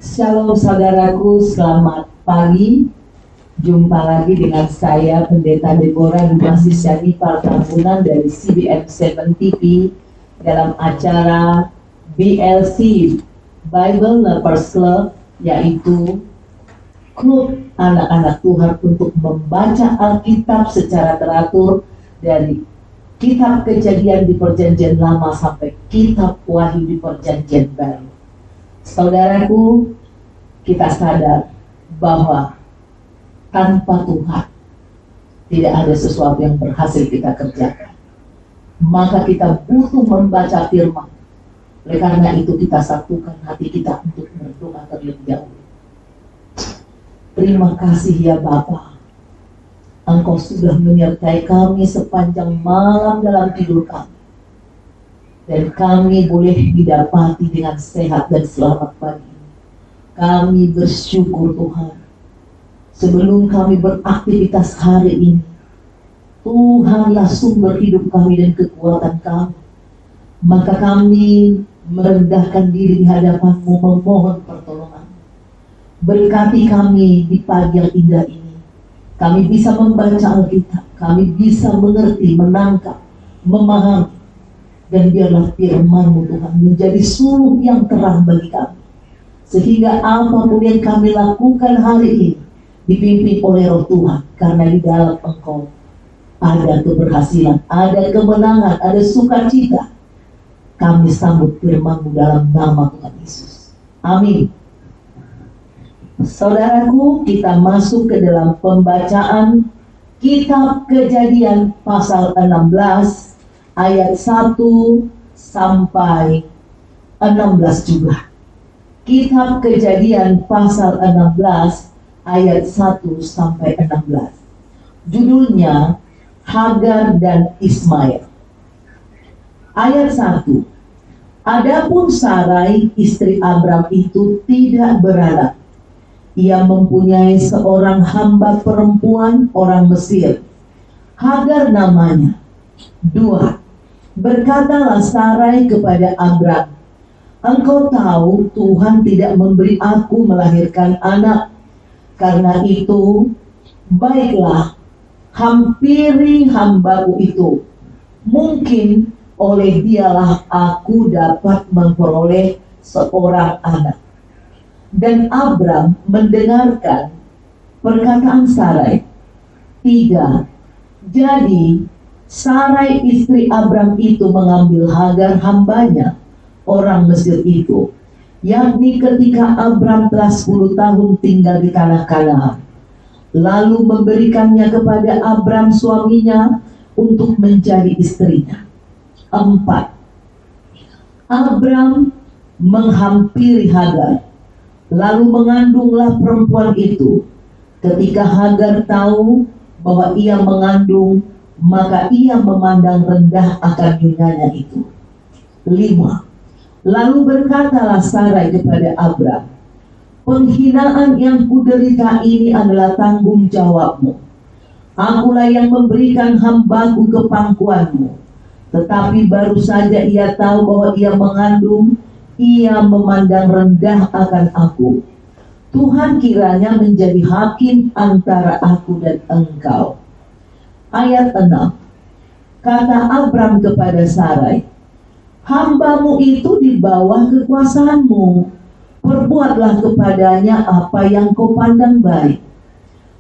Shalom saudaraku, selamat pagi. Jumpa lagi dengan saya Pendeta Deborah Dumasi Syarifah Tambunan dari CBN 7 TV dalam acara BLC Bible Lovers Club, yaitu klub anak-anak Tuhan untuk membaca Alkitab secara teratur dari Kitab Kejadian di Perjanjian Lama sampai Kitab Wahyu di Perjanjian Baru. Saudaraku, kita sadar bahwa tanpa Tuhan tidak ada sesuatu yang berhasil kita kerjakan. Maka kita butuh membaca firman. Oleh karena itu kita satukan hati kita untuk berdoa terlebih dahulu. Terima kasih ya Bapa, Engkau sudah menyertai kami sepanjang malam dalam tidur kami. Dan kami boleh didapati dengan sehat dan selamat pagi ini. Kami bersyukur Tuhan. Sebelum kami beraktivitas hari ini, Tuhanlah sumber hidup kami dan kekuatan kami. Maka kami merendahkan diri di hadapan-Mu, memohon pertolongan. Berkati kami di pagi yang indah ini. Kami bisa membaca Alkitab, kami bisa mengerti, menangkap, memahami. Dan biarlah firman-Mu Tuhan menjadi suluh yang terang bagi kami. Sehingga apapun yang kami lakukan hari ini dipimpin oleh Roh Tuhan. Karena di dalam Engkau ada keberhasilan, ada kemenangan, ada sukacita. Kami sambut firman-Mu dalam nama Tuhan Yesus. Amin. Saudaraku, kita masuk ke dalam pembacaan Kitab Kejadian pasal 16 ayat 1 sampai 16 juga. Kitab Kejadian pasal 16 ayat 1 sampai 16. Judulnya Hagar dan Ismail. Ayat 1. Adapun Sarai istri Abram itu tidak beranak. Ia mempunyai seorang hamba perempuan orang Mesir, Hagar namanya. 2. Berkatalah Sarai kepada Abram, engkau tahu Tuhan tidak memberi aku melahirkan anak. Karena itu, baiklah, hampiri hambaku itu. Mungkin oleh dialah aku dapat memperoleh seorang anak. Dan Abram mendengarkan perkataan Sarai. 3. Jadi Sarai istri Abram itu mengambil Hagar hambanya, orang Mesir itu, yakni ketika Abram telah 10 tahun tinggal di tanah Kanaan, lalu memberikannya kepada Abram suaminya untuk menjadi istrinya. 4. Abram menghampiri Hagar, lalu mengandunglah perempuan itu. Ketika Hagar tahu bahwa ia mengandung, maka ia memandang rendah akan nyonyanya itu. 5. Lalu berkatalah Sarai kepada Abram, penghinaan yang kuderita ini adalah tanggung jawabmu. Akulah yang memberikan hambaku ke pangkuanmu. Tetapi baru saja ia tahu bahwa ia mengandung, ia memandang rendah akan aku. Tuhan kiranya menjadi hakim antara aku dan engkau. Ayat 6. Kata Abram kepada Sarai, hambamu itu di bawah kekuasaanmu. Perbuatlah kepadanya apa yang kau pandang baik.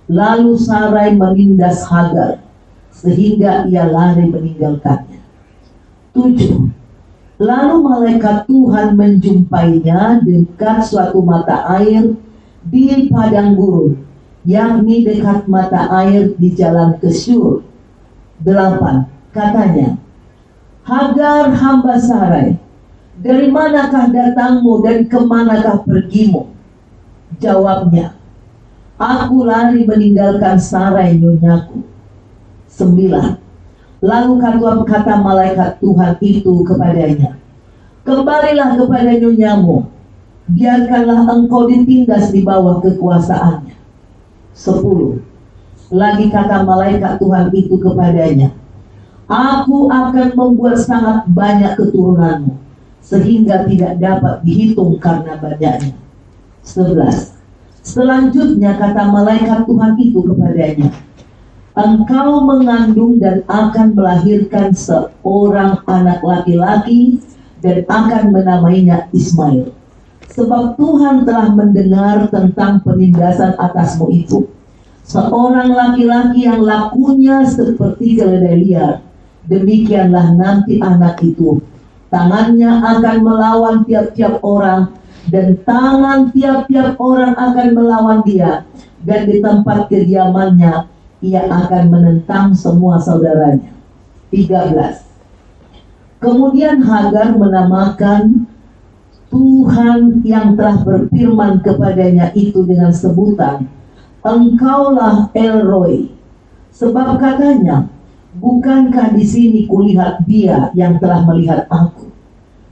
Lalu Sarai menindas Hagar, sehingga ia lari meninggalkannya. 7. Lalu malaikat Tuhan menjumpainya dekat suatu mata air di padang gurun, yakni dekat mata air di jalan ke Syur. 8. Katanya, Hagar hamba Sarai, dari manakah datangmu dan kemanakah pergimu? Jawabnya, aku lari meninggalkan Sarai nyonyaku. 9. Lalu kata malaikat Tuhan itu kepadanya, kembalilah kepada nyonyamu, biarkanlah engkau ditindas di bawah kekuasaannya. 10. Lagi kata malaikat Tuhan itu kepadanya, aku akan membuat sangat banyak keturunanmu, sehingga tidak dapat dihitung karena banyaknya. 11. Selanjutnya kata malaikat Tuhan itu kepadanya, engkau mengandung dan akan melahirkan seorang anak laki-laki dan akan menamainya Ismail. Sebab Tuhan telah mendengar tentang penindasan atasmu itu. Seorang laki-laki yang lakunya seperti keledai liar. Demikianlah nanti anak itu. Tangannya akan melawan tiap-tiap orang, dan tangan tiap-tiap orang akan melawan dia. Dan di tempat kediamannya, ia akan menentang semua saudaranya. 13. Kemudian Hagar menamakan Tuhan yang telah berfirman kepadanya itu dengan sebutan, engkaulah El-Roi. Sebab katanya, bukankah di sini kulihat dia yang telah melihat aku.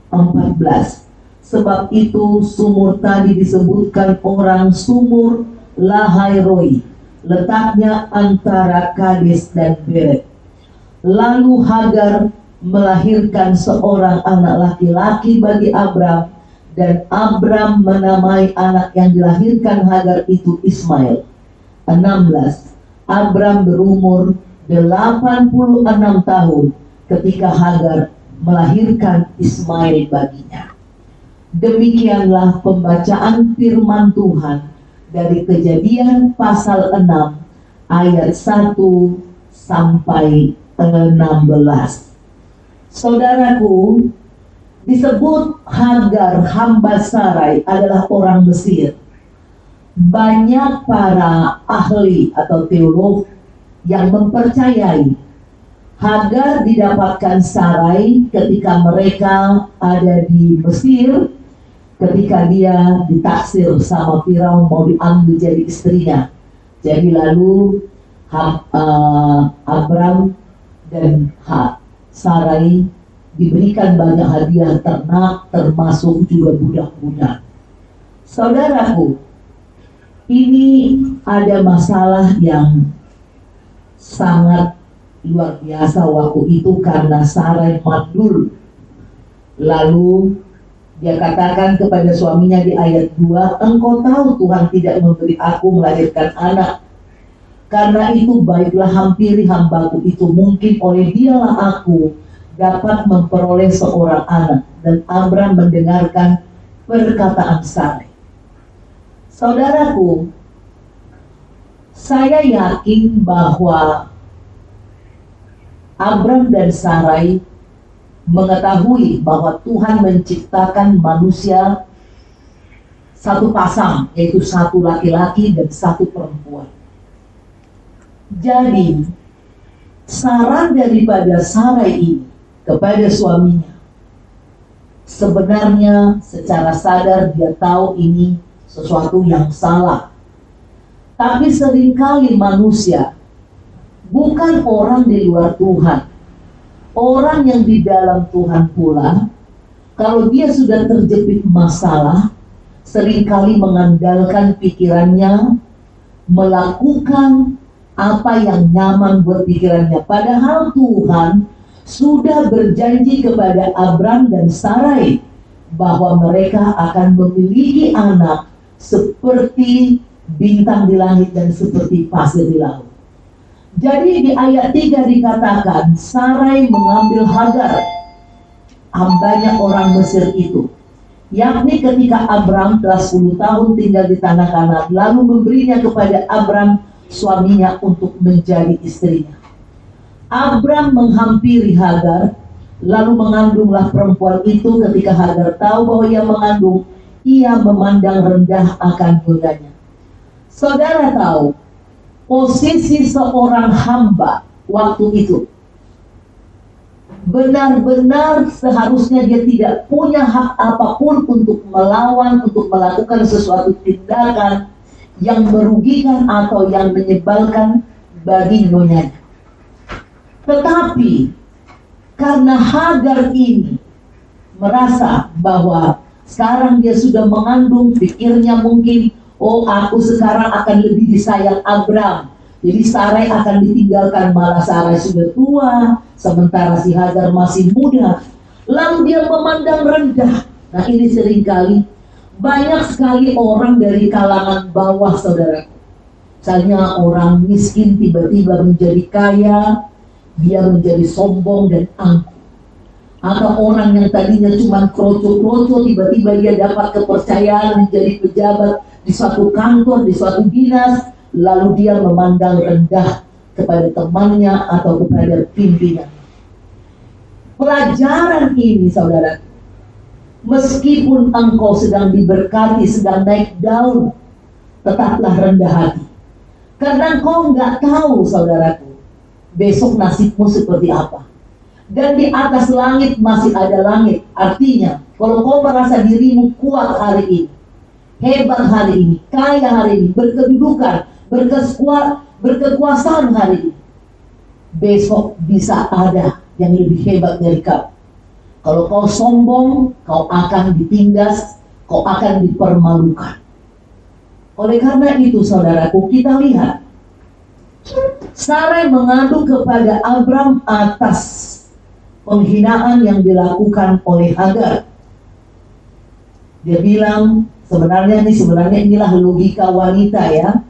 14. Sebab itu sumur tadi disebutkan orang sumur Lahai-Roi, letaknya antara Kades dan Beret. Lalu Hagar melahirkan seorang anak laki-laki bagi Abram, dan Abram menamai anak yang dilahirkan Hagar itu Ismail. 16. Abram berumur 86 tahun ketika Hagar melahirkan Ismail baginya. Demikianlah pembacaan firman Tuhan dari Kejadian pasal 6 ayat 1 sampai 16. Saudaraku, disebut Hagar hamba Sarai adalah orang Mesir. Banyak para ahli atau teolog yang mempercayai Hagar didapatkan Sarai ketika mereka ada di Mesir, ketika dia ditaksir sama Firaun mau diambil jadi istrinya. Jadi lalu Abram dan Sarai diberikan banyak hadiah ternak, termasuk juga budak-budak. Saudaraku, ini ada masalah yang sangat luar biasa waktu itu karena Sarai mandul. Lalu dia katakan kepada suaminya di ayat 2, engkau tahu Tuhan tidak memberi aku melahirkan anak. Karena itu baiklah hampiri hambaku itu, mungkin oleh dialah aku dapat memperoleh seorang anak. Dan Abram mendengarkan perkataan Sarai. Saudaraku, saya yakin bahwa Abram dan Sarai mengetahui bahwa Tuhan menciptakan manusia satu pasang, yaitu satu laki-laki dan satu perempuan. Jadi saran daripada Sarai ini kepada suaminya, sebenarnya secara sadar dia tahu ini sesuatu yang salah. Tapi seringkali manusia, bukan orang di luar Tuhan, orang yang di dalam Tuhan pula, kalau dia sudah terjepit masalah, seringkali mengandalkan pikirannya, melakukan apa yang nyaman buat pikirannya. Padahal Tuhan sudah berjanji kepada Abram dan Sarai bahwa mereka akan memiliki anak seperti bintang di langit dan seperti pasir di laut. Jadi di ayat 3 dikatakan Sarai mengambil Hagar, hambanya orang Mesir itu, yakni ketika Abram telah 10 tahun tinggal di tanah Kanaan, lalu memberinya kepada Abram suaminya untuk menjadi istrinya. Abram menghampiri Hagar, lalu mengandunglah perempuan itu. Ketika Hagar tahu bahwa ia mengandung, ia memandang rendah akan godanya. Saudara tahu, posisi seorang hamba waktu itu benar-benar seharusnya dia tidak punya hak apapun untuk melawan, untuk melakukan sesuatu tindakan yang merugikan atau yang menyebalkan bagi nyonyanya. Tetapi karena Hagar ini merasa bahwa sekarang dia sudah mengandung, pikirnya mungkin, oh aku sekarang akan lebih disayang Abram, jadi Sarai akan ditinggalkan, malah Sarai sudah tua, sementara si Hagar masih muda. Lalu dia memandang rendah. Nah ini seringkali Banyak sekali orang dari kalangan bawah, saudara. Misalnya orang miskin tiba-tiba menjadi kaya, dia menjadi sombong dan angkuh. Atau orang yang tadinya cuma kroco-kroco, tiba-tiba dia dapat kepercayaan menjadi pejabat di suatu kantor, di suatu dinas, lalu dia memandang rendah kepada temannya atau kepada pimpinan. Pelajaran ini, saudara, meskipun engkau sedang diberkati, sedang naik daun, tetaplah rendah hati. Karena engkau nggak tahu, saudaraku, besok nasibmu seperti apa. Dan di atas langit masih ada langit. Artinya, kalau kau merasa dirimu kuat hari ini, hebat hari ini, kaya hari ini, berkedudukan, berkekuasaan hari ini, besok bisa ada yang lebih hebat dari kau. Kalau kau sombong, kau akan ditindas, kau akan dipermalukan. Oleh karena itu, saudaraku, kita lihat Sarai mengadu kepada Abram atas penghinaan yang dilakukan oleh Hagar. Dia bilang, sebenarnya inilah logika wanita ya.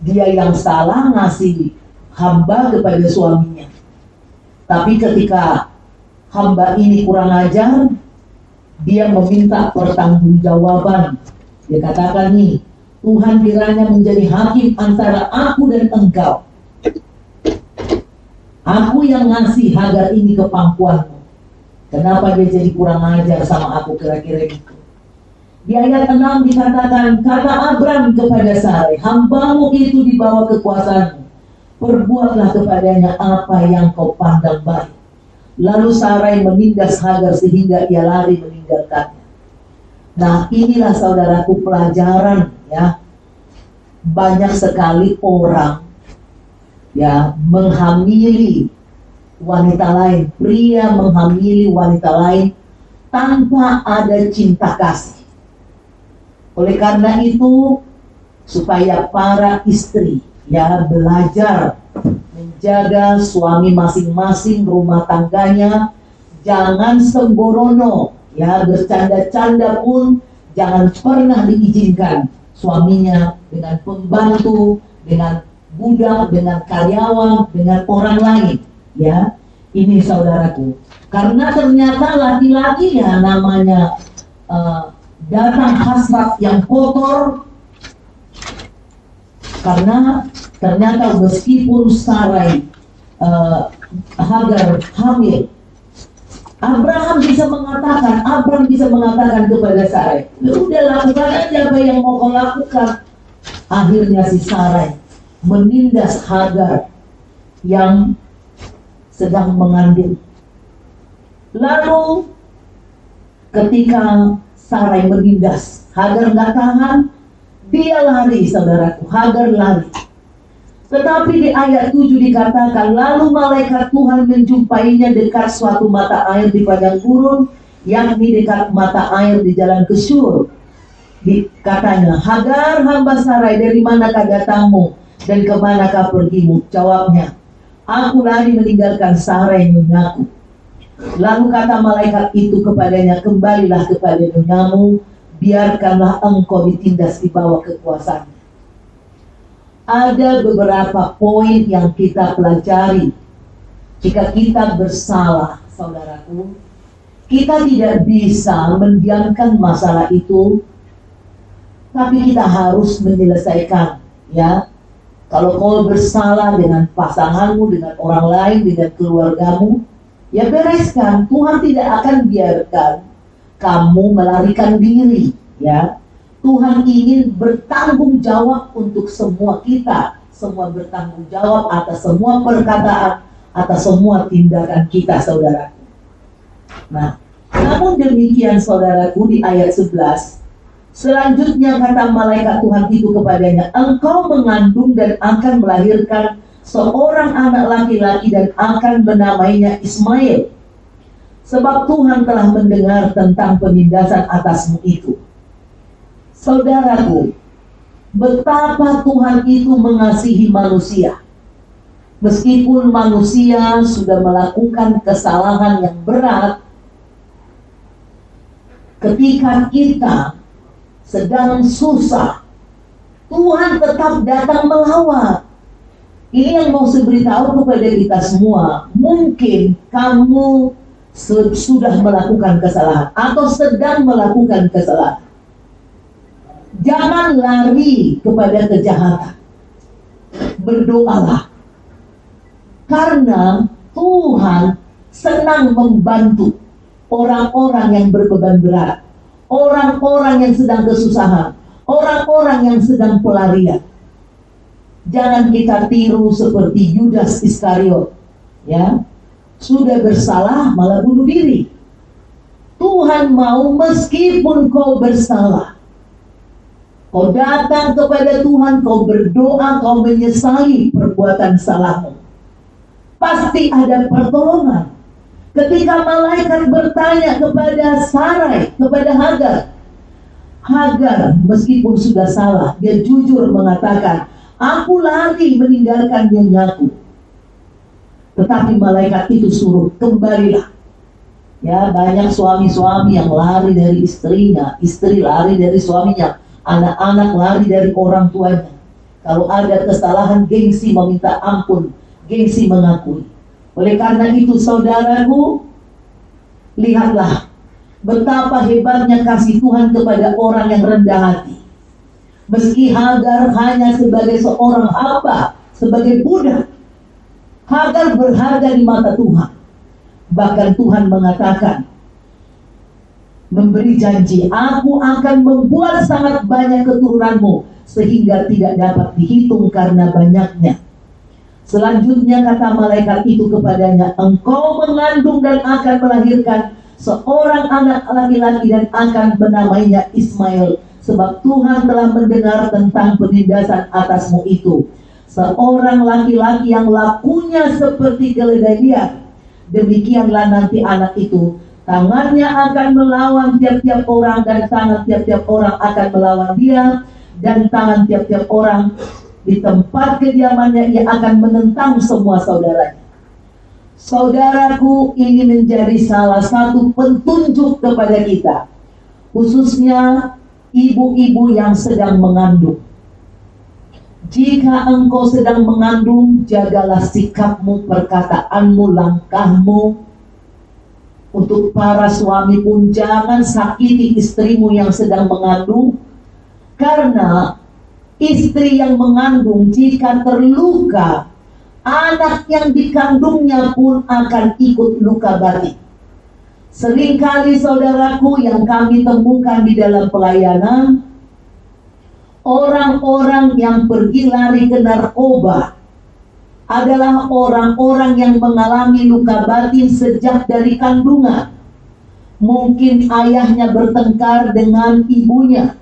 Dia yang salah ngasih hamba kepada suaminya. Tapi ketika hamba ini kurang ajar, dia meminta pertanggungjawaban. Dia katakan nih, Tuhan kiranya menjadi hakim antara aku dan engkau. Aku yang ngasih Hagar ini ke pangkuanmu. Kenapa dia jadi kurang ajar sama aku, kira-kira gitu. Di ayat 6 dikatakan, kata Abram kepada Sarai, hambamu itu di bawah kekuasaanmu. Perbuatlah kepadanya apa yang kau pandang baik. Lalu Sarai menindas Hagar sehingga ia lari meninggalkannya. Nah, inilah saudaraku pelajaran ya. Banyak sekali orang ya menghamili wanita lain, pria menghamili wanita lain tanpa ada cinta kasih. Oleh karena itu, supaya para istri ya belajar menjaga suami masing-masing, rumah tangganya, jangan sembrono ya, bercanda-canda pun jangan pernah diizinkan suaminya dengan pembantu, dengan budak, dengan karyawan, dengan orang lain ya. Ini saudaraku, karena ternyata laki-laki ya namanya datang hasrat yang kotor. Karena ternyata meskipun Sarai Hagar hamil, Abram bisa mengatakan kepada Sarai, udah lakukan aja apa yang mau kau lakukan. Akhirnya si Sarai menindas Hagar yang sedang mengandung. Lalu ketika Sarai menindas, Hagar nggak tahan, dia lari, saudaraku. Hagar lari. Tetapi di ayat 7 dikatakan, lalu malaikat Tuhan menjumpainya dekat suatu mata air di padang gurun, yakni dekat mata air di jalan ke Syur. Katanya, Hagar hamba Sarai, dari manakah datangmu dan kemanakah pergimu? Jawabnya, aku lari meninggalkan Sarai nyonyaku. Lalu kata malaikat itu kepadanya, kembalilah kepada nyonyamu, biarkanlah engkau ditindas di bawah kekuasaannya. Ada beberapa poin yang kita pelajari. Jika kita bersalah, saudaraku, kita tidak bisa mendiamkan masalah itu, tapi kita harus menyelesaikan ya. Kalau kau bersalah dengan pasanganmu, dengan orang lain, dengan keluargamu, ya bereskan. Tuhan tidak akan biarkan kamu melarikan diri ya. Tuhan ingin bertanggung jawab untuk semua kita. Semua bertanggung jawab atas semua perkataan, atas semua tindakan kita, saudara. Nah, namun demikian saudaraku, di ayat 11 selanjutnya kata malaikat Tuhan itu kepadanya, engkau mengandung dan akan melahirkan seorang anak laki-laki dan akan menamainya Ismail, sebab Tuhan telah mendengar tentang penindasan atasmu itu. Saudaraku, betapa Tuhan itu mengasihi manusia. Meskipun manusia sudah melakukan kesalahan yang berat, ketika kita sedang susah, Tuhan tetap datang melawat. Ini yang mau saya beritahu kepada kita semua. Mungkin kamu sudah melakukan kesalahan atau sedang melakukan kesalahan. Jangan lari kepada kejahatan. Berdoalah. Karena Tuhan senang membantu orang-orang yang berbeban berat, orang-orang yang sedang kesusahan, orang-orang yang sedang pelarian. Jangan kita tiru seperti Yudas Iskariot, ya, sudah bersalah malah bunuh diri. Tuhan mau meskipun kau bersalah, kau datang kepada Tuhan, kau berdoa, kau menyesali perbuatan salahmu, pasti ada pertolongan. Ketika malaikat bertanya kepada Sarai, kepada Hagar meskipun sudah salah, dia jujur mengatakan, aku lari meninggalkan nyonyaku. Tetapi malaikat itu suruh, kembalilah. Ya, banyak suami-suami yang lari dari istrinya, istri lari dari suaminya, anak-anak lari dari orang tuanya. Kalau ada kesalahan, gengsi meminta ampun, gengsi mengakui. Oleh karena itu, saudaraku, lihatlah betapa hebatnya kasih Tuhan kepada orang yang rendah hati. Meski Hagar hanya sebagai seorang hamba, sebagai budak, Hagar berharga di mata Tuhan. Bahkan Tuhan mengatakan, memberi janji, aku akan membuat sangat banyak keturunanmu, sehingga tidak dapat dihitung karena banyaknya. Selanjutnya kata malaikat itu kepadanya, engkau mengandung dan akan melahirkan seorang anak laki-laki dan akan menamainya Ismail, sebab Tuhan telah mendengar tentang penindasan atasmu itu. Seorang laki-laki yang lakunya seperti keledai liar. Demikianlah nanti anak itu, tangannya akan melawan tiap-tiap orang dan tangan tiap-tiap orang akan melawan dia, dan tangan tiap-tiap orang di tempat kediamannya ia akan menentang semua saudaranya. Saudaraku, ini menjadi salah satu petunjuk kepada kita, khususnya ibu-ibu yang sedang mengandung. Jika engkau sedang mengandung, jagalah sikapmu, perkataanmu, langkahmu. Untuk para suami pun, jangan sakiti istrimu yang sedang mengandung, karena istri yang mengandung jika terluka, anak yang dikandungnya pun akan ikut luka batin. Seringkali saudaraku yang kami temukan di dalam pelayanan, orang-orang yang pergi lari ke narkoba adalah orang-orang yang mengalami luka batin sejak dari kandungan. Mungkin ayahnya bertengkar dengan ibunya,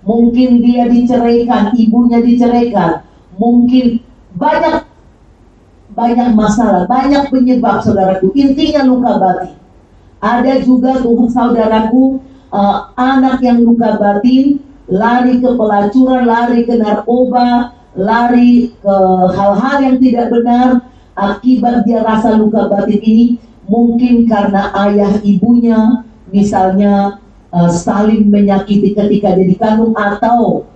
mungkin dia diceraikan, ibunya diceraikan, mungkin banyak masalah, banyak penyebab saudaraku. Intinya luka batin. Ada juga tuh saudaraku, anak yang luka batin, lari ke pelacuran, lari ke narkoba, lari ke hal-hal yang tidak benar. Akibat dia rasa luka batin ini, mungkin karena ayah ibunya misalnya saling menyakiti ketika dia dikandung atau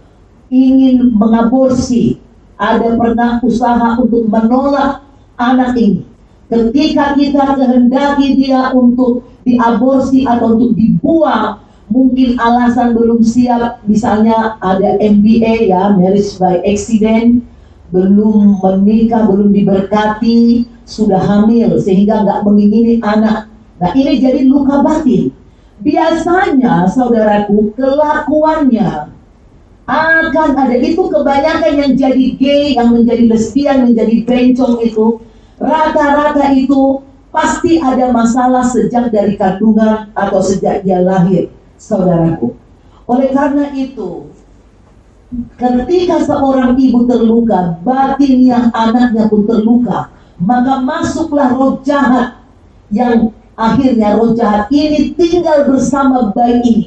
ingin mengaborsi. Ada pernah usaha untuk menolak anak ini. Ketika kita kehendaki dia untuk diaborsi atau untuk dibuang, mungkin alasan belum siap, misalnya ada MBA ya, marriage by accident, belum menikah, belum diberkati, sudah hamil sehingga nggak mengingini anak. Nah, ini jadi luka batin. Biasanya saudaraku, kelakuannya akan ada, itu kebanyakan yang jadi gay, yang menjadi lesbian, menjadi bencong itu, rata-rata itu pasti ada masalah sejak dari kandungan atau sejak dia lahir, saudaraku. Oleh karena itu, ketika seorang ibu terluka, batinnya anaknya pun terluka, maka masuklah roh jahat, yang akhirnya roh jahat ini tinggal bersama bayi ini.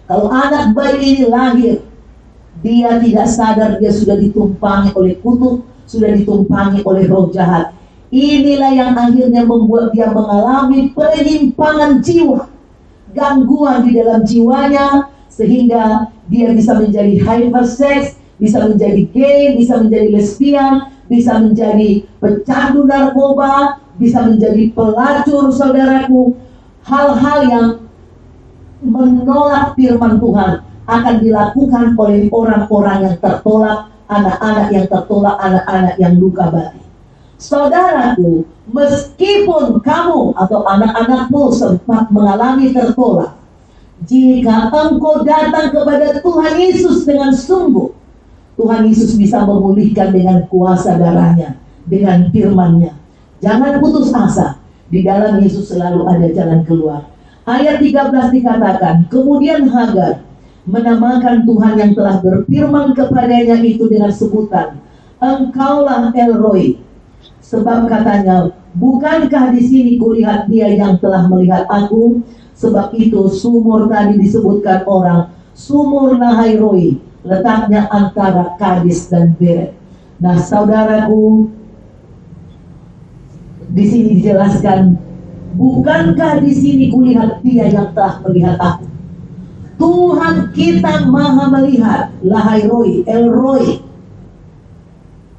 Kalau anak bayi ini lahir, dia tidak sadar dia sudah ditumpangi oleh kutuk, sudah ditumpangi oleh roh jahat. Inilah yang akhirnya membuat dia mengalami penyimpangan jiwa, gangguan di dalam jiwanya, sehingga dia bisa menjadi hypersex, bisa menjadi gay, bisa menjadi lesbian, bisa menjadi pecandu narkoba, bisa menjadi pelacur, saudaraku. Hal-hal yang menolak firman Tuhan akan dilakukan oleh orang-orang yang tertolak, anak-anak yang tertolak, anak-anak yang luka batin. Saudaraku, meskipun kamu atau anak-anakmu sempat mengalami tertolak, jika engkau datang kepada Tuhan Yesus dengan sungguh, Tuhan Yesus bisa memulihkan dengan kuasa darahnya, dengan firman-Nya. Jangan putus asa, di dalam Yesus selalu ada jalan keluar. Ayat 13 dikatakan, kemudian Hagar menamakan Tuhan yang telah berfirman kepadanya itu dengan sebutan, Engkaulah El Roi. Sebab katanya, bukankah di sini kulihat dia yang telah melihat aku? Sebab itu sumur tadi disebutkan orang sumur Lahai Roi, letaknya antara Kades dan Beret. Nah, saudaraku, di sini dijelaskan, bukankah di sini kulihat dia yang telah melihat aku? Tuhan kita maha melihat, Lahai Roi, El Roi.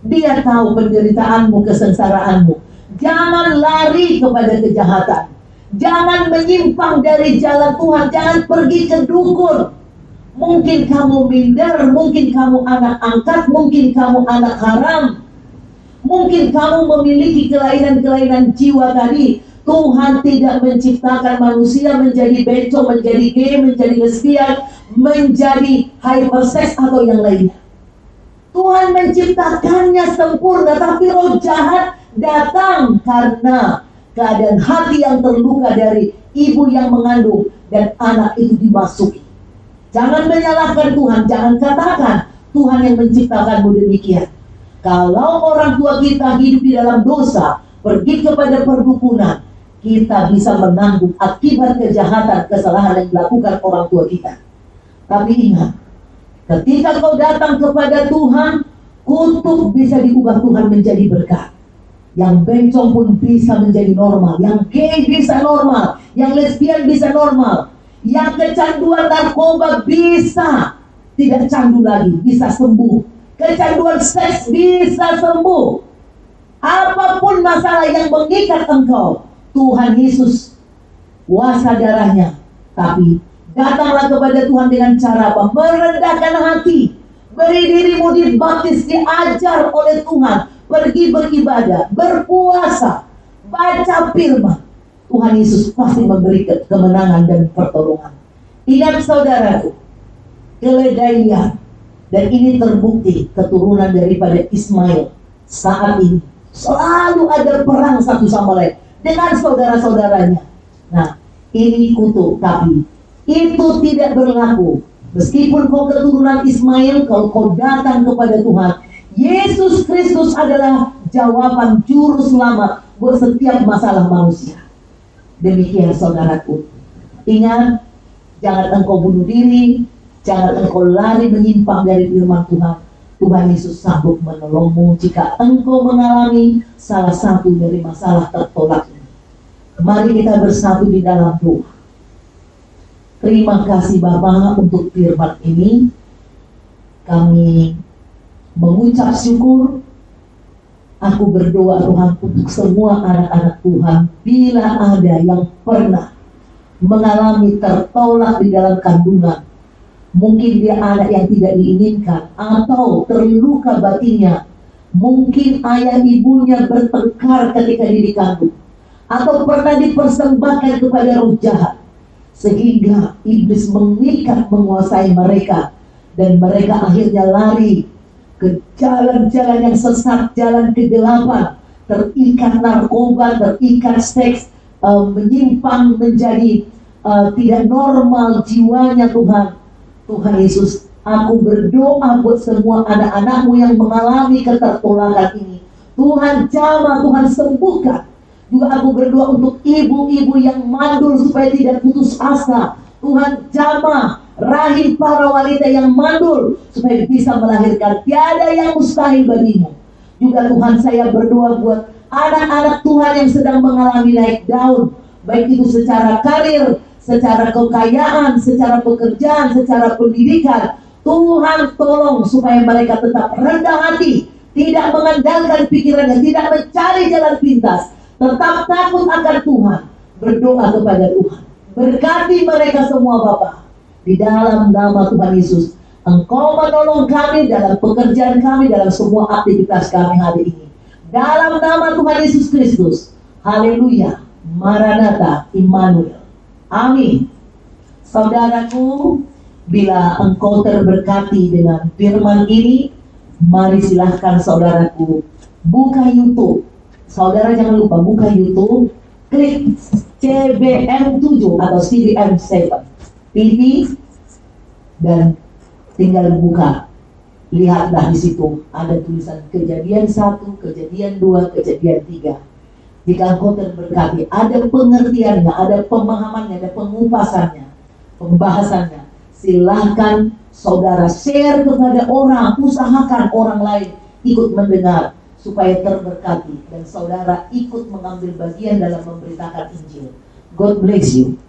Dia tahu penderitaanmu, kesengsaraanmu. Jangan lari kepada kejahatan. Jangan menyimpang dari jalan Tuhan. Jangan pergi ke dukun. Mungkin kamu minder, mungkin kamu anak angkat, mungkin kamu anak haram, mungkin kamu memiliki kelainan-kelainan jiwa tadi. Tuhan tidak menciptakan manusia menjadi bencong, menjadi gay, menjadi lesbian, menjadi hypersex atau yang lainnya. Tuhan menciptakannya sempurna, tapi roh jahat datang karena keadaan hati yang terluka dari ibu yang mengandung dan anak itu dimasuki. Jangan menyalahkan Tuhan, jangan katakan Tuhan yang menciptakanmu demikian. Kalau orang tua kita hidup di dalam dosa, pergi kepada perdukunan, kita bisa menanggung akibat kejahatan, kesalahan yang dilakukan orang tua kita. Tapi ingat, ketika kau datang kepada Tuhan, kutuk bisa diubah Tuhan menjadi berkat. Yang bencong pun bisa menjadi normal, yang gay bisa normal, yang lesbian bisa normal, yang kecanduan narkoba bisa tidak candu lagi, bisa sembuh. Kecanduan seks bisa sembuh. Apapun masalah yang mengikat engkau, Tuhan Yesus kuasa darahnya. Tapi datanglah kepada Tuhan dengan cara apa? Merendahkan hati. Beri dirimu dibaptis, diajar oleh Tuhan. Pergi beribadah, berpuasa, baca firman. Tuhan Yesus pasti memberi kemenangan dan pertolongan. Ingat saudaraku, keledaian, dan ini terbukti keturunan daripada Ismail saat ini selalu ada perang satu sama lain dengan saudara-saudaranya. Nah, ini kutuk, tapi itu tidak berlaku. Meskipun kau keturunan Ismail, kalau kau datang kepada Tuhan, Yesus Kristus adalah jawaban juru selamat buat setiap masalah manusia. Demikian saudaraku. Ingat, jangan engkau bunuh diri, jangan engkau lari menyimpang dari firman Tuhan. Tuhan Yesus sanggup menolongmu jika engkau mengalami salah satu dari masalah tertolak ini. Mari kita bersatu di dalam doa. Terima kasih Bapa untuk firman ini. Kami mengucap syukur. Aku berdoa Tuhan untuk semua anak-anak Tuhan, bila ada yang pernah mengalami tertolak di dalam kandungan, mungkin dia anak yang tidak diinginkan atau terluka batinnya, mungkin ayah ibunya bertengkar ketika dia dikandung, atau pernah dipersembahkan kepada roh jahat, sehingga iblis mengikat menguasai mereka, dan mereka akhirnya lari ke jalan-jalan yang sesat, jalan kegelapan, terikat narkoba, terikat seks, menyimpang menjadi tidak normal jiwanya. Tuhan Yesus, aku berdoa buat semua anak-anakmu yang mengalami ketertolakan ini. Tuhan jamah, Tuhan sembuhkan. Juga aku berdoa untuk ibu-ibu yang mandul supaya tidak putus asa. Tuhan jamah rahim para wanita yang mandul supaya bisa melahirkan. Tiada yang mustahil bagimu. Juga Tuhan, saya berdoa buat anak-anak Tuhan yang sedang mengalami naik daun, baik itu secara karir, secara kekayaan, secara pekerjaan, secara pendidikan. Tuhan tolong supaya mereka tetap rendah hati, tidak mengandalkan pikirannya, tidak mencari jalan pintas, tetap takut akan Tuhan, berdoa kepada Tuhan. Berkati mereka semua Bapa, di dalam nama Tuhan Yesus. Engkau menolong kami dalam pekerjaan kami, dalam semua aktivitas kami hari ini. Dalam nama Tuhan Yesus Kristus. Haleluya. Maranatha, Immanuel. Amin. Saudaraku, bila engkau terberkati dengan firman ini, mari silahkan saudaraku buka YouTube. Saudara jangan lupa buka YouTube, klik CBM 7 atau CBM 7 TV dan tinggal buka. Lihatlah di situ ada tulisan Kejadian 1, Kejadian 2, Kejadian 3. Jika engkau terberkati, ada pengertiannya, ada pemahamannya, ada pengupasannya, pembahasannya. Silahkan saudara share kepada orang, usahakan orang lain ikut mendengar supaya terberkati dan saudara ikut mengambil bagian dalam memberitakan Injil. God bless you.